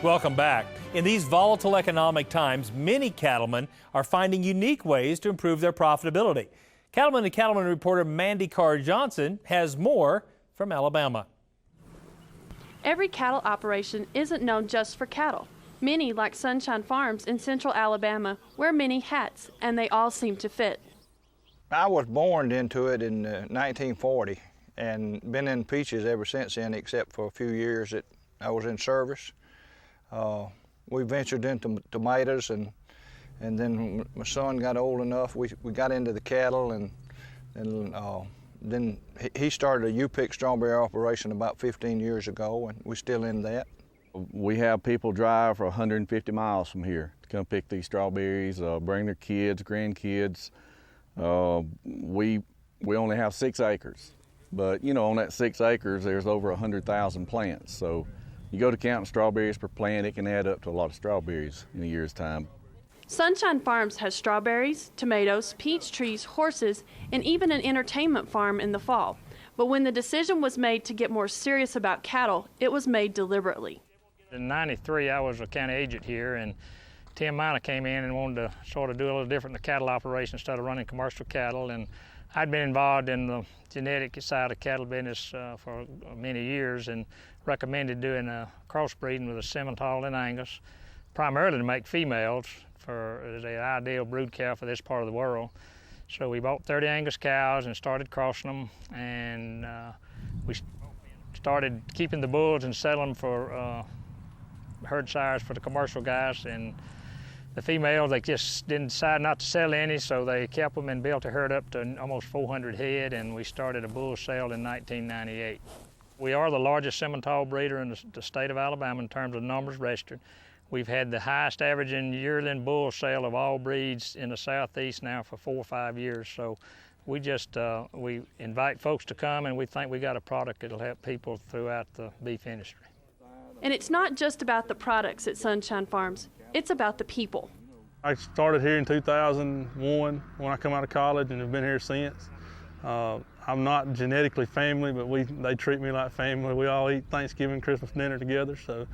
Welcome back. In these volatile economic times, many cattlemen are finding unique ways to improve their profitability. Cattleman and Cattleman reporter Mandy Carr-Johnson has more from Alabama. Every cattle operation isn't known just for cattle. Many, like Sunshine Farms in central Alabama, wear many hats, and they all seem to fit. I was born into it in 1940 and been in peaches ever since then, except for a few years that I was in service. We ventured into tomatoes, and then when my son got old enough, we got into the cattle, and then he started a U-pick strawberry operation about 15 years ago, and we're still in that. We have people drive for 150 miles from here to come pick these strawberries, bring their kids, grandkids. We only have 6 acres, but you know, on that 6 acres, there's over 100,000 plants. So you go to counting strawberries per plant, it can add up to a lot of strawberries in a year's time. Sunshine Farms has strawberries, tomatoes, peach trees, horses, and even an entertainment farm in the fall. But when the decision was made to get more serious about cattle, it was made deliberately. In '93, I was a county agent here, and Tim Minor came in and wanted to sort of do a little different in the cattle operation instead of running commercial cattle. And I'd been involved in the genetic side of cattle business for many years, and recommended doing a crossbreeding with a Simmental and Angus, primarily to make females for the ideal brood cow for this part of the world. So we bought 30 Angus cows and started crossing them, and we started keeping the bulls and selling them for herd sires for the commercial guys. And the females, they just didn't decide not to sell any, so they kept them and built a herd up to almost 400 head, and we started a bull sale in 1998. We are the largest Simmental breeder in the state of Alabama in terms of numbers registered. We've had the highest averaging yearling bull sale of all breeds in the Southeast now for 4 or 5 years. So we just, we invite folks to come, and we think we got a product that'll help people throughout the beef industry. And it's not just about the products at Sunshine Farms, it's about the people. I started here in 2001 when I come out of college, and have been here since. I'm not genetically family, but they treat me like family. We all eat Thanksgiving, Christmas dinner together. So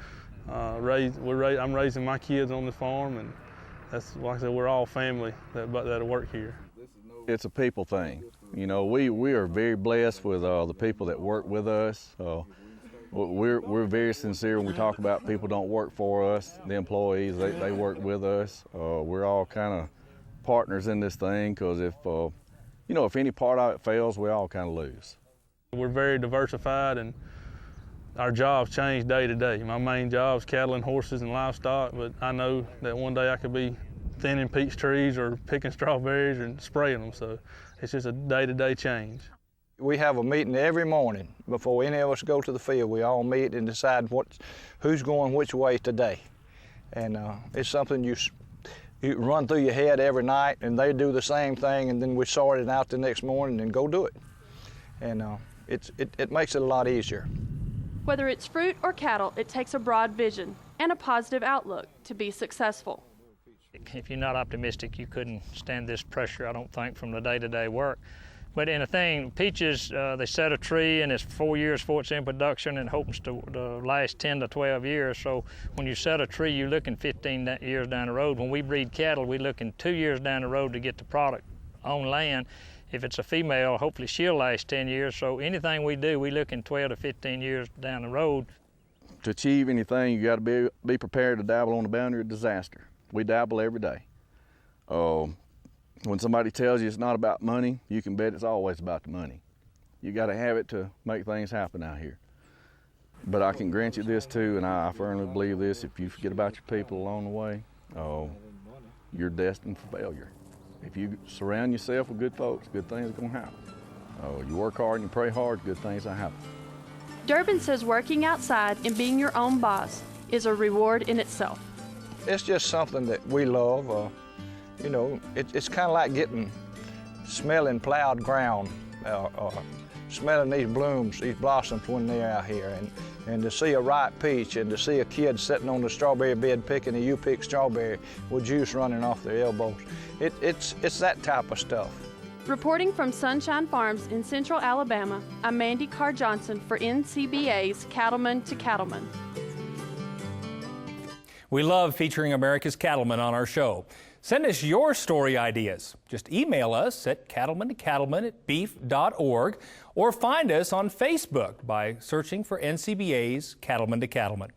I'm raising my kids on the farm, and that's, like I said, we're all family that work here. It's a people thing. You know, we are very blessed with the people that work with us. We're very sincere when we talk about people don't work for us. The employees, they work with us. We're all kind of partners in this thing, because if any part of it fails, we all kind of lose. We're very diversified, and our jobs change day to day. My main job is cattle and horses and livestock, but I know that one day I could be thinning peach trees or picking strawberries and spraying them, so it's just a day-to-day change. We have a meeting every morning before any of us go to the field. We all meet and decide who's going which way today. And it's something you run through your head every night, and they do the same thing, and then we sort it out the next morning and go do it. And it makes it a lot easier. Whether it's fruit or cattle, it takes a broad vision and a positive outlook to be successful. If you're not optimistic, you couldn't stand this pressure, I don't think, from the day-to-day work. But in a thing, peaches, they set a tree, and it's 4 years before it's in production, and hopes to last 10 to 12 years. So when you set a tree, you're looking 15 years down the road. When we breed cattle, we're looking 2 years down the road to get the product on land. If it's a female, hopefully she'll last 10 years. So anything we do, we look in 12 to 15 years down the road. To achieve anything, you got to be prepared to dabble on the boundary of disaster. We dabble every day. When somebody tells you it's not about money, you can bet it's always about the money. You got to have it to make things happen out here. But I can grant you this too, and I firmly believe this: if you forget about your people along the way, you're destined for failure. If you surround yourself with good folks, good things are going to happen. You work hard and you pray hard, good things will happen. Durbin says working outside and being your own boss is a reward in itself. It's just something that we love. It's kind of like smelling plowed ground, smelling these blooms, these blossoms when they're out here. And And to see a ripe peach and to see a kid sitting on the strawberry bed picking a U-pick strawberry with juice running off their elbows, it's that type of stuff. Reporting from Sunshine Farms in Central Alabama, I'm Mandy Carr Johnson for NCBA's Cattlemen to Cattlemen. We love featuring America's cattlemen on our show. Send us your story ideas. Just email us at cattlemen@beef.org or find us on Facebook by searching for NCBA's Cattlemen to Cattlemen.